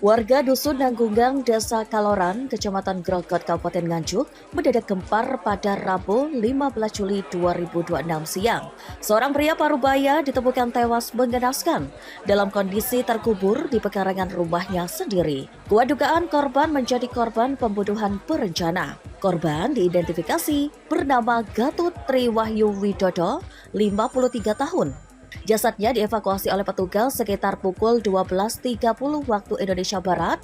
Warga Dusun Nanggungang, Desa Kaloran, Kecamatan Grogot, Kabupaten Nganjuk, mendadak gempar pada Rabu 15 Juli 2026 siang. Seorang pria parubaya ditemukan tewas mengenaskan dalam kondisi terkubur di pekarangan rumahnya sendiri. Kuat dugaan korban menjadi korban pembunuhan berencana. Korban diidentifikasi bernama Gatut Triwahyu Widodo, 53 tahun. Jasadnya dievakuasi oleh petugas sekitar pukul 12.30 waktu Indonesia Barat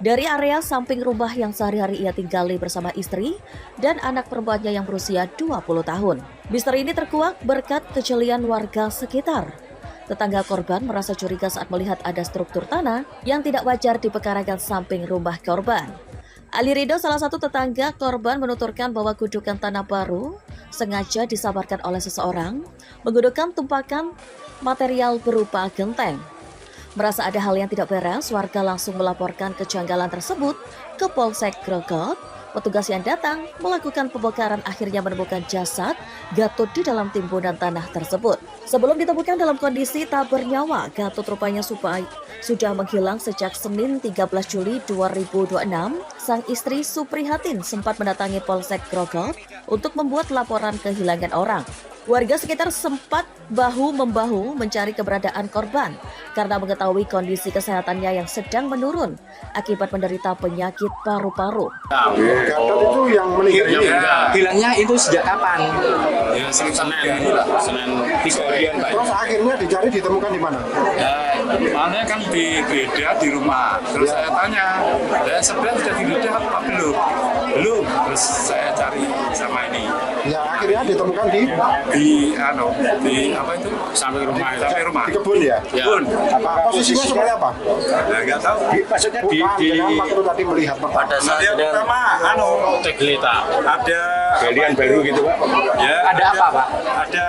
dari area samping rumah yang sehari-hari ia tinggali bersama istri dan anak perempuannya yang berusia 20 tahun. Misteri ini terkuak berkat kejelian warga sekitar. Tetangga korban merasa curiga saat melihat ada struktur tanah yang tidak wajar di pekarangan samping rumah korban. Ali Rido, salah satu tetangga korban, menuturkan bahwa gundukan tanah baru sengaja disamarkan oleh seseorang menggunakan tumpakan material berupa genteng. Merasa ada hal yang tidak beres, warga langsung melaporkan kejanggalan tersebut ke Polsek Grogot. Petugas yang datang melakukan pembongkaran akhirnya menemukan jasad Gatut di dalam timbunan tanah tersebut. Sebelum ditemukan dalam kondisi tak bernyawa, Gatut rupanya sudah menghilang sejak Senin 13 Juli 2026. Sang istri Suprihatin sempat mendatangi Polsek Grogot untuk membuat laporan kehilangan orang. Warga sekitar sempat bahu-membahu mencari keberadaan korban karena mengetahui kondisi kesehatannya yang sedang menurun akibat menderita penyakit paru-paru. Gatut itu yang meninggal ini? Hilangnya itu sejak kapan? Ya, Senin 3 hari. Terus akhirnya dicari ditemukan di mana? Soalnya kan digeledah di rumah. Terus saya tanya, sebenarnya sudah digeledah apa belum? Belum. Terus saya cari sama ini. Ya akhirnya ditemukan di apa itu? Samping rumah. di kebun ya? Kebun. Posisinya seperti apa? Ya, nggak tahu. Maksudnya dengan waktu tadi melihat Pada saat pertama, tegelita. Ada Galian baru gitu, Pak? ya, Ada apa, Pak? Ada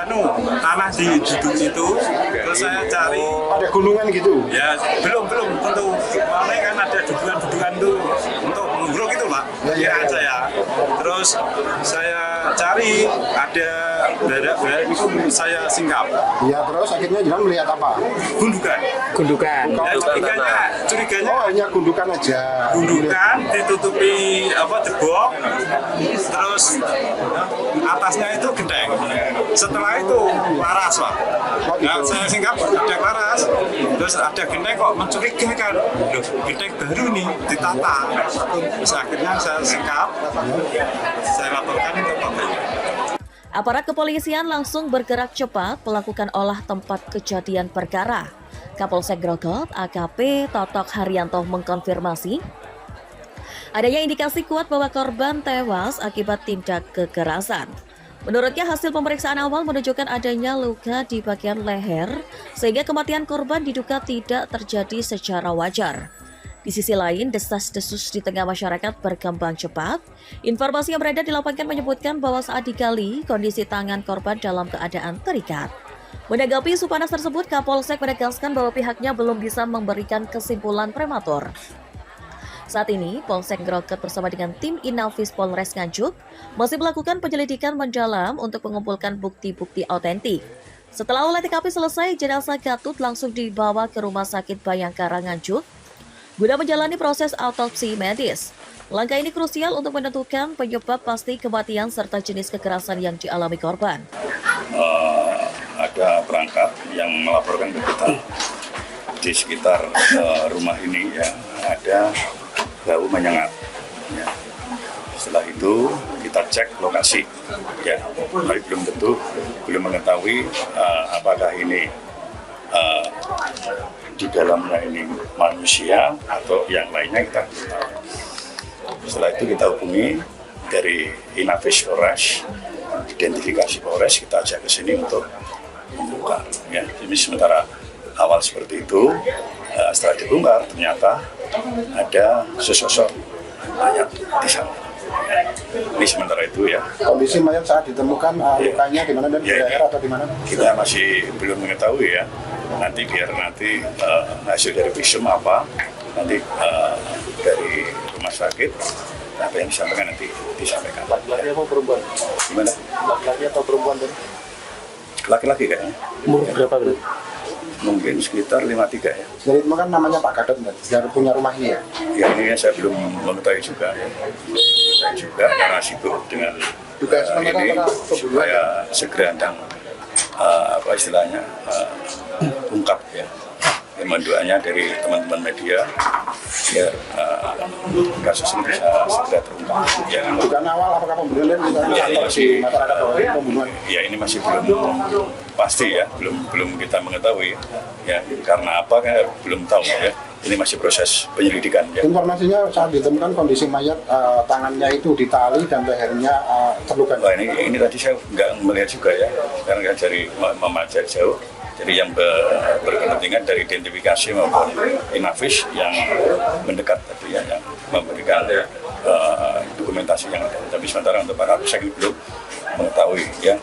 tanah di duduk itu. Terus saya cari. ada gunungan gitu? Ya belum tentu. Soalnya kan ada dudukan tuh untuk menguruk itu Pak. Ya. Aja ya. Terus saya cari ada berak itu saya singkap. Ya terus akhirnya jangan melihat apa? Gundukan. Ya, curiganya Oh hanya gundukan aja. gundukan ditutupi jebok. Terus atasnya itu gendeng. Setelah itu laras Pak. Oh, gitu. Nah, saya singkap ada laras. Terus ada gendeng kok mencurigakan. Loh, gendeng baru nih ditata. Terus akhirnya saya singkap. Saya laporkan ke Polres. Aparat kepolisian langsung bergerak cepat melakukan olah tempat kejadian perkara. Kapolsek Grogot, AKP Totok Haryanto mengkonfirmasi adanya indikasi kuat bahwa korban tewas akibat tindak kekerasan. Menurutnya, hasil pemeriksaan awal menunjukkan adanya luka di bagian leher, sehingga kematian korban diduga tidak terjadi secara wajar. Di sisi lain, desas-desus di tengah masyarakat berkembang cepat. Informasi yang beredar di lapangan menyebutkan bahwa saat digali, kondisi tangan korban dalam keadaan terikat. Menanggapi isu panas tersebut, Kapolsek menegaskan bahwa pihaknya belum bisa memberikan kesimpulan prematur. Saat ini, Polsek Grogot bersama dengan tim Inafis Polres Nganjuk masih melakukan penyelidikan mendalam untuk mengumpulkan bukti-bukti autentik. Setelah olah TKP selesai, jenazah Gatut langsung dibawa ke Rumah Sakit Bayangkara Nganjuk guna menjalani proses autopsi medis. Langkah ini krusial untuk menentukan penyebab pasti kematian serta jenis kekerasan yang dialami korban. Ada perangkat yang melaporkan ke kita di sekitar rumah ini ya ada bau menyengat. Ya. Setelah itu kita cek lokasi, ya, tapi belum mengetahui apakah ini di dalamnya ini manusia atau yang lainnya kita belum tahu. Setelah itu kita hubungi dari Inafis Polres, identifikasi Polres, kita ajak ke sini untuk membongkar. Ya, ini sementara awal seperti itu. Setelah dibongkar ternyata ada sesosok mayat di sana. Ya, ini sementara itu ya. Kondisi mayat saat ditemukan lukanya di mana dan di daerah atau di mana? Kita masih belum mengetahui ya. Nanti hasil dari visum apa, nanti dari rumah sakit apa yang disampaikan nanti disampaikan. Laki-laki atau perempuan? Gimana? Laki-laki atau perempuan tadi? Laki-laki kayaknya. Umur berapa berarti? mungkin sekitar 53 ya. Dari itu kan namanya Pak Gadot, dari punya rumah ini ya. Ya ini saya belum mengetahui juga ya. Mengetahui juga karena sibuk dengan Juga sementara ini para pembunuhan. supaya segera dan apa istilahnya ungkap ya. Doanya dari teman-teman media ya kasus ini bisa segera terungkap. Ya, Dugaan awal apakah pembunuhan ya ini masih masyarakat bahwa ini pembunuhan. ya ini masih belum pasti ya, belum kita mengetahui ya karena apa kan belum tahu ya. Ini masih proses penyelidikan ya. Informasinya saat ditemukan kondisi mayat tangannya itu ditali dan lehernya terluka. Wah, ini tadi saya nggak melihat juga ya, karena dari memajak jauh. Jadi yang berkepentingan dari identifikasi maupun Inavis yang mendekat tadi ya, yang memberikan dokumentasi yang ada. Tapi sementara untuk para polsek belum mengetahui ya.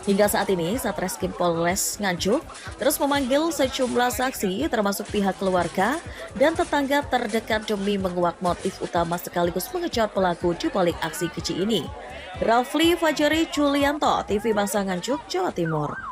Hingga saat ini, Satreskrim Polres Nganjuk terus memanggil sejumlah saksi termasuk pihak keluarga dan tetangga terdekat demi menguak motif utama sekaligus mengejar pelaku di balik aksi keji ini. Rafli Fajari Julianto, TV Bangsa Nganjuk, Jawa Timur.